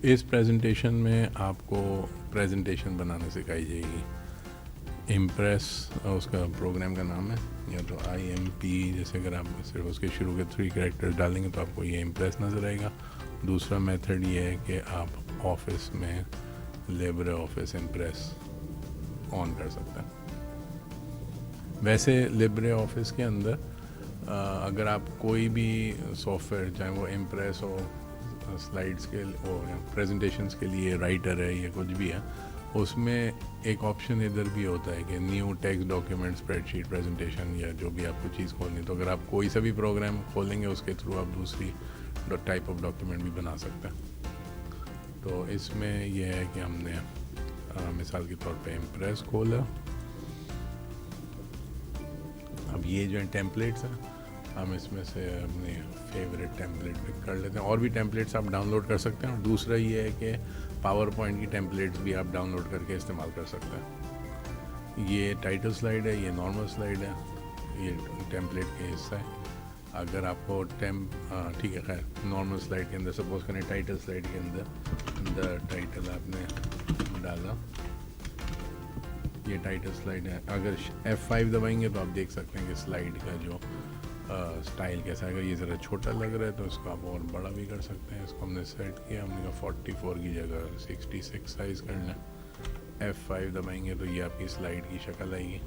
इस प्रेजेंटेशन में आपको प्रेजेंटेशन बनाना सिखाई जाएगी। इम्प्रेस उसका प्रोग्राम का नाम है, या तो IMP, जैसे अगर आप सिर्फ उसके शुरू के 3 कैरेक्टर्स डालेंगे तो आपको ये इम्प्रेस नज़र आएगा। दूसरा मेथड ये है कि आप ऑफिस में लिब्रे ऑफिस इम्प्रेस ऑन कर सकते हैं। वैसे लिब्रे ऑफिस के अंदर अगर आप कोई भी सॉफ्टवेयर, चाहे वो इम्प्रेस हो, स्लाइड्स के हो, प्रेजेंटेशंस के लिए राइटर है या कुछ भी है, उसमें एक ऑप्शन इधर भी होता है कि new text document, spreadsheet, presentation या जो भी आपको चीज़ खोलनी। तो अगर आप कोई सा भी प्रोग्राम खोलेंगे उसके थ्रू आप दूसरी टाइप ऑफ डॉक्यूमेंट भी बना सकते हैं। तो इसमें यह है कि हमने मिसाल के तौर पे इम्प्रेस खोला। अब ये जो है टेम्पलेट्स हैं, हम इसमें से अपने फेवरेट टेम्पलेट पिक कर लेते हैं। और भी टेम्पलेट्स आप डाउनलोड कर सकते हैं। और दूसरा ये है कि पावर पॉइंट की टेम्पलेट्स भी आप डाउनलोड करके इस्तेमाल कर सकते हैं। ये टाइटल स्लाइड है, ये नॉर्मल स्लाइड है, ये टेम्पलेट का हिस्सा है। अगर आपको ठीक है, खैर नॉर्मल स्लाइड के अंदर सपोज करें टाइटल स्लाइड के अंदर टाइटल आपने डाला, ये टाइटल स्लाइड है। अगर F5 दबाएंगे तो आप देख सकते हैं कि स्लाइड का जो स्टाइल कैसा है। अगर ये ज़रा छोटा लग रहा है तो इसको आप और बड़ा भी कर सकते हैं। इसको हमने सेट किया, हमने कहा 44 की जगह 66 साइज़ कर लें। F5 दबाएंगे तो ये आपकी स्लाइड की शक्ल आएगी।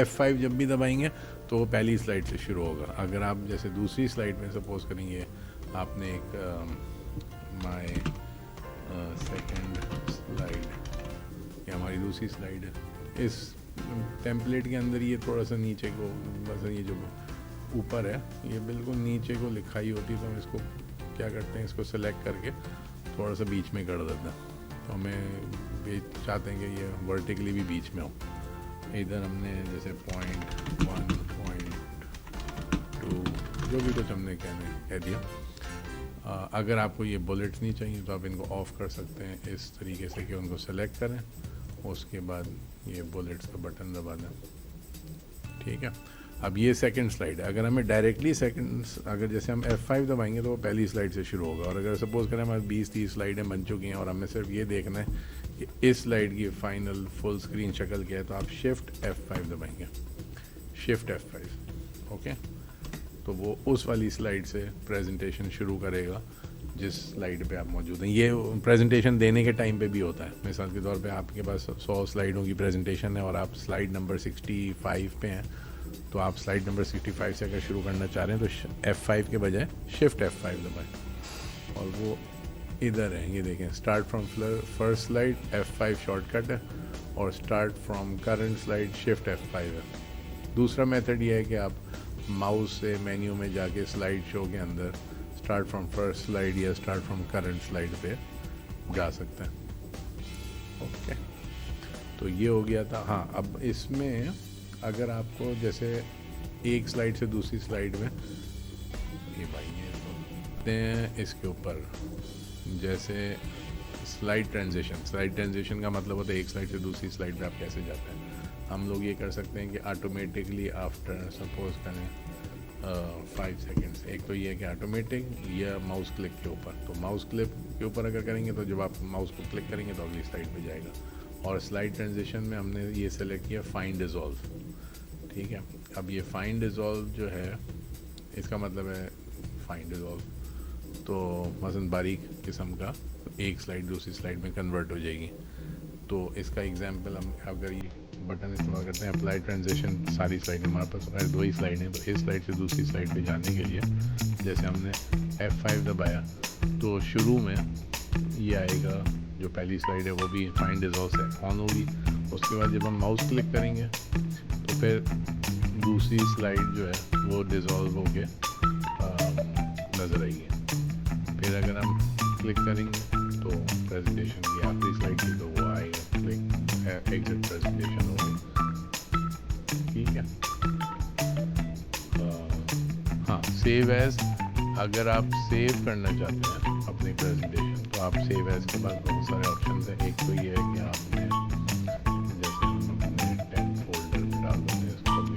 F5 जब भी दबाएंगे तो वो पहली स्लाइड से शुरू होगा। अगर आप जैसे दूसरी स्लाइड में सपोज करेंगे, आपने एक माय सेकंड स्लाइड, ये हमारी दूसरी स्लाइड है। इस टेम्पलेट के अंदर ये थोड़ा सा नीचे को, बस ये जो ऊपर है ये बिल्कुल नीचे को लिखाई होती है, तो हम इसको क्या करते हैं, इसको सेलेक्ट करके थोड़ा सा बीच में कर देते हैं। तो हमें चाहते हैं कि ये वर्टिकली भी बीच में हो। इधर हमने जैसे .1, .2 जो भी कुछ हमने कह दिया। अगर आपको ये बुलेट्स नहीं चाहिए तो आप इनको ऑफ़ कर सकते हैं इस तरीके से कि उनको सेलेक्ट करें, उसके बाद ये बुलेट्स का बटन दबा दें। ठीक है, अब ये सेकंड स्लाइड है। अगर हमें डायरेक्टली अगर जैसे हम F5 दबाएंगे तो वो पहली स्लाइड से शुरू होगा। और अगर सपोज करें हमारे 20-30 स्लाइडें बन चुकी हैं और हमें सिर्फ ये देखना है कि इस स्लाइड की फाइनल फुल स्क्रीन शक्ल क्या है, तो आप शिफ्ट F5 दबाएंगे, शिफ्ट F5। ओके, तो वो उस वाली स्लाइड से प्रेजेंटेशन शुरू करेगा जिस स्लाइड पे आप मौजूद हैं। ये प्रेजेंटेशन देने के टाइम पे भी होता है। मिसाल के तौर पे आपके पास 100 स्लाइडों की प्रेजेंटेशन है और आप स्लाइड नंबर 65 पे हैं, तो आप स्लाइड नंबर 65 से अगर शुरू करना चाह रहे हैं तो F5 के बजाय शिफ्ट F5 दबाएं और वो इधर है। ये देखें, start from first slide F5 shortcut है और start from current slide shift F5 है। दूसरा मेथड ये है कि आप माउस से मेन्यू में जाके स्लाइड शो के अंदर स्टार्ट फ्रॉम फर्स्ट स्लाइड या स्टार्ट फ्रॉम करंट स्लाइड पे जा सकते हैं। ओके, तो ये हो गया था। हाँ, अब इसमें अगर आपको जैसे एक स्लाइड से दूसरी स्लाइड में ये भाई इसके ऊपर जैसे स्लाइड ट्रांजिशन का मतलब होता है एक स्लाइड से दूसरी स्लाइड पे आप कैसे जाते हैं। हम लोग ये कर सकते हैं कि ऑटोमेटिकली आफ्टर सपोज करें 5 सेकेंड्स, एक तो ये है कि ऑटोमेटिक या माउस क्लिक के ऊपर। तो माउस क्लिक के ऊपर अगर करेंगे तो जब आप माउस को क्लिक करेंगे तो अगली स्लाइड पे जाएगा। और स्लाइड ट्रांजिशन में हमने ये सेलेक्ट किया फाइंड डिज़ोल्व। ठीक है, अब ये फाइंड डिज़ोल्व जो है इसका मतलब है फाइंड डिज़ोल्व, तो मसलन बारीक किस्म का एक स्लाइड दूसरी स्लाइड में कन्वर्ट हो जाएगी। तो इसका एग्जांपल हम अगर ये बटन इस्तेमाल करते हैं अप्लाई ट्रांजिशन, सारी स्लाइड हमारे पास 2 ही स्लाइड हैं, तो इस स्लाइड से दूसरी स्लाइड पे जाने के लिए जैसे हमने F5 दबाया तो शुरू में ये आएगा, जो पहली स्लाइड है वो भी फाइंड डिज़ोल्व से ऑन होगी। उसके बाद जब हम माउस क्लिक करेंगे तो फिर दूसरी स्लाइड जो है वो डिज़ोल्व होके नज़र आएगी। फिर अगर हम क्लिक करेंगे तो प्रेजेंटेशन की आखिरी स्लाइड की तो वो आएगा, क्लिक एग्जिट प्रेजेंटेशन हो गई। ठीक है, हाँ, सेव एज, अगर आप सेव करना चाहते हैं अपनी प्रेजेंटेशन तो आप सेव एज के बाद बहुत सारे ऑप्शन हैं। एक तो ये है कि आपने जैसे हम अपने 10 फोल्डर में डाल देते हैं इसको भी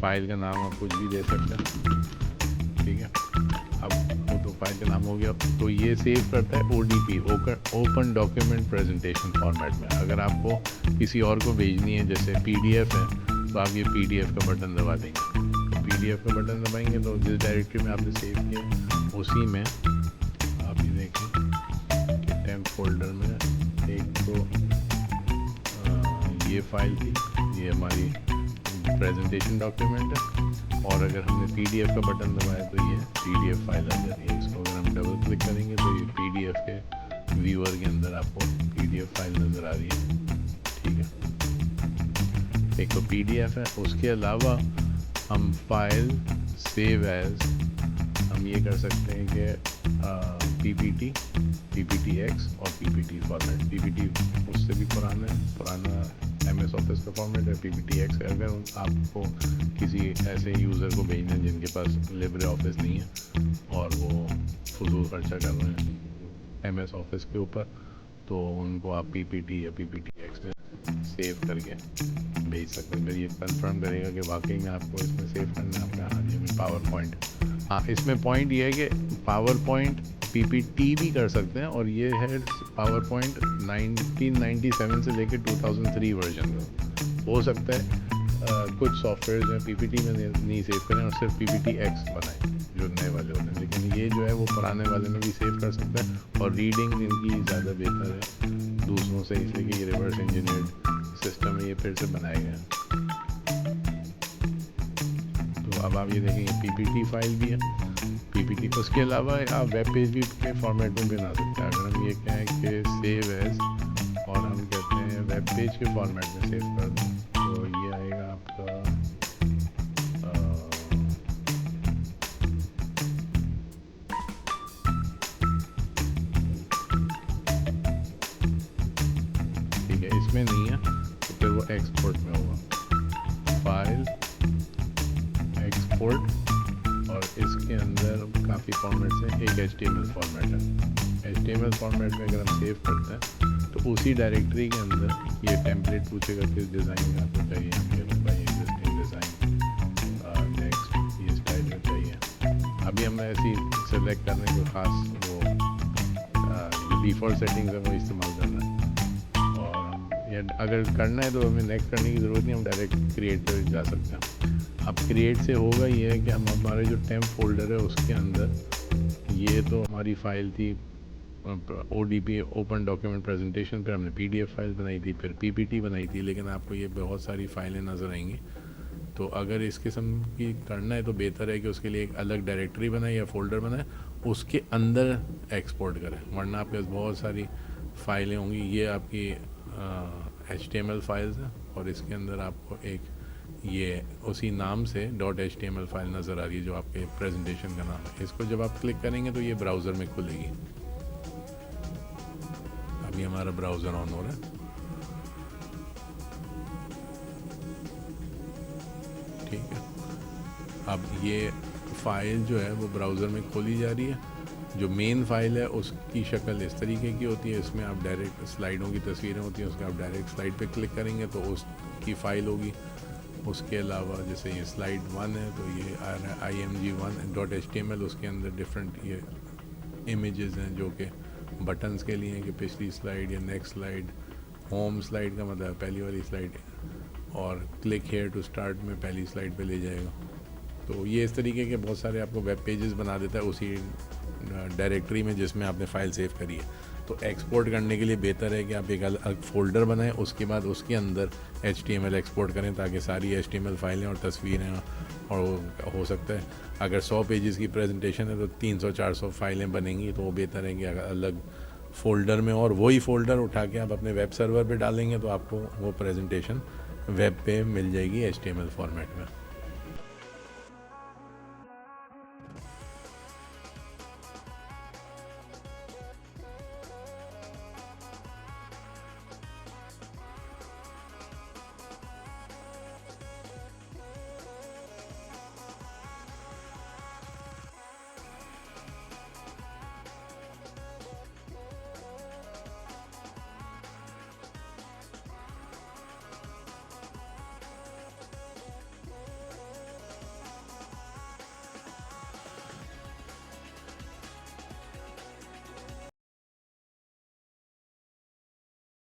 फाइल का नाम आप कुछ भी दे सकते हैं। ठीक है। अब वो तो फाइल का नाम हो गया, तो ये सेव करता है ODP, open document presentation format में। अगर आपको किसी और को भेजनी है, जैसे PDF है, तो आप ये PDF का बटन दबा देंगे। तो PDF का बटन दबाएंगे तो जिस डायरेक्टरी में आपने सेव किया उसी में आप ये देखें कि टेम्प फोल्डर में एक तो ये फाइल थी, ये हमारी प्रेजेंटेशन डॉक्यूमेंट है, और अगर हमने PDF का बटन दबाया तो ये PDF फाइल आ जाती है। इसको अगर हम डबल क्लिक करेंगे तो ये PDF के व्यूअर के अंदर आपको PDF फाइल नज़र आ रही है, ठीक है। एक तो PDF है, उसके अलावा हम फाइल सेव एज हम ये कर सकते हैं कि PPT, PPTX और PPT फॉर्मेट। PPT उससे भी पुराना MS ऑफिस का फॉर्मेट है। PPTX अगर आपको किसी ऐसे यूज़र को भेजना है जिनके पास लिब्रे ऑफिस नहीं है और वो फजूल खर्चा कर रहे हैं MS ऑफिस के ऊपर, तो उनको आप PPT या PPTX में सेव करके भेज सकते हैं। फिर ये कंफर्म करेगा कि वाकई में आपको इसमें सेव करना है अपना। हाँ जी, पावर पॉइंट, हाँ इसमें पॉइंट ये है कि पावर पॉइंट PPT भी कर सकते हैं, और ये है पावर पॉइंट 1997 से लेकर 2003 वर्जन का। हो सकता है कुछ सॉफ्टवेयर जो PPT में नहीं सेव करें और सिर्फ PPTX बनाएं जो नए वाले होते हैं, लेकिन ये जो है वो पुराने वाले में भी सेव कर सकता है। और रीडिंग इनकी ज़्यादा बेहतर है दूसरों से, इसलिए कि ये रिवर्स इंजीनियर्ड सिस्टम है, ये फिर से बनाए गए हैं। तो अब आप ये देखेंगे PPT फाइल भी है, PPT। उसके अलावा आप वेब पेज भी के फॉर्मेट में बना सकते हैं। अगर हम ये कहें कि सेव एज और हम कहते हैं वेब पेज के फॉर्मेट में सेव कर दें, तो ये आएगा आपका ठीक है, इसमें नहीं है तो फिर वो एक्सपोर्ट में होगा, फाइल एक्सपोर्ट। और इसके अंदर काफ़ी फॉर्मेट्स हैं, एक HTML फॉर्मेट है। HTML फॉर्मेट में अगर हम सेव करते हैं तो उसी डायरेक्टरी के अंदर ये टेम्पलेट पूछेगा किस डिज़ाइन में आपको चाहिए, भाई एग्जिस्टिंग डिज़ाइन, नेक्स्ट ये स्टाइल में चाहिए। अभी हमें ऐसी सेलेक्ट करने को ख़ास वो जो डिफ़ॉल्ट सेटिंग्स है वो इस्तेमाल करना है, और या अगर करना है तो हमें नेक्स्ट करने की ज़रूरत नहीं, हम डायरेक्ट क्रिएट पर जा सकते हैं। अब क्रिएट से होगा ये है कि हम हमारे जो टेम्प फोल्डर है उसके अंदर, ये तो हमारी फ़ाइल थी ODP ओपन डॉक्यूमेंट प्रेजेंटेशन, फिर हमने PDF फाइल बनाई थी, फिर PPT बनाई थी, लेकिन आपको ये बहुत सारी फ़ाइलें नज़र आएंगी। तो अगर इस किस्म की करना है तो बेहतर है कि उसके लिए एक अलग डायरेक्टरी बनाए या फोल्डर बनाए, उसके अंदर एक्सपोर्ट करें, वरना आपके पास बहुत सारी फ़ाइलें होंगी। ये आपकी HTML फाइल्स हैं, और इसके अंदर आपको एक ये उसी नाम से .html फाइल नज़र आ रही है जो आपके प्रेजेंटेशन का नाम है। इसको जब आप क्लिक करेंगे तो ये ब्राउज़र में खुलेगी। अभी हमारा ब्राउज़र ऑन हो रहा है, ठीक है। अब ये फ़ाइल जो है वो ब्राउज़र में खोली जा रही है। जो मेन फ़ाइल है उसकी शक्ल इस तरीके की होती है, इसमें आप डायरेक्ट स्लाइडों की तस्वीरें होती हैं, उसके आप डायरेक्ट स्लाइड पे क्लिक करेंगे तो उसकी फ़ाइल होगी। उसके अलावा जैसे ये स्लाइड 1 है तो ये आ रहा है img1.html, उसके अंदर डिफरेंट ये इमेजेस हैं जो कि बटन्स के लिए हैं कि पिछली स्लाइड या नेक्स्ट स्लाइड, होम स्लाइड का मतलब पहली वाली स्लाइड, और क्लिक हेयर टू स्टार्ट में पहली स्लाइड पे ले जाएगा। तो ये इस तरीके के बहुत सारे आपको वेब पेजेस बना देता है उसी डायरेक्टरी में जिसमें आपने फ़ाइल सेव करी है। तो एक्सपोर्ट करने के लिए बेहतर है कि आप एक अलग फोल्डर बनाएं, उसके बाद उसके अंदर HTML एक्सपोर्ट करें ताकि सारी HTML फाइलें और तस्वीरें, और हो सकता है अगर 100 पेजेस की प्रेजेंटेशन है तो 300-400 फाइलें बनेंगी, तो वो बेहतर है कि अगर अलग फ़ोल्डर में, और वही फ़ोल्डर उठा के आप अपने वेब सर्वर पे डालेंगे तो आपको वो प्रेजेंटेशन वेब पे मिल जाएगी HTML फॉर्मेट में।